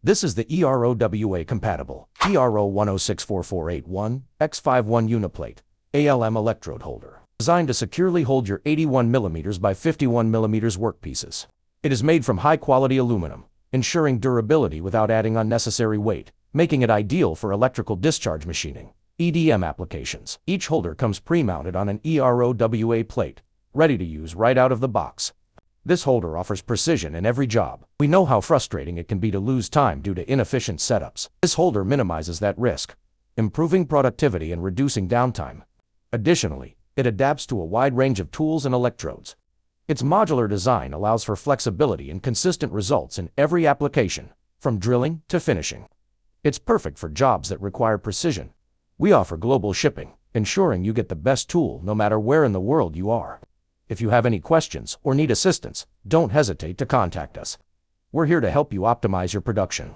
This is the EROWA compatible ER-01064481 X51 Uniplate ALM electrode holder, designed to securely hold your 81mm by 51mm workpieces. It is made from high-quality aluminum, ensuring durability without adding unnecessary weight, making it ideal for electrical discharge machining (EDM) applications. Each holder comes pre-mounted on an EROWA plate, ready to use right out of the box. This holder offers precision in every job. We know how frustrating it can be to lose time due to inefficient setups. This holder minimizes that risk, improving productivity and reducing downtime. Additionally, it adapts to a wide range of tools and electrodes. Its modular design allows for flexibility and consistent results in every application, from drilling to finishing. It's perfect for jobs that require precision. We offer global shipping, ensuring you get the best tool no matter where in the world you are. If you have any questions or need assistance, don't hesitate to contact us. We're here to help you optimize your production.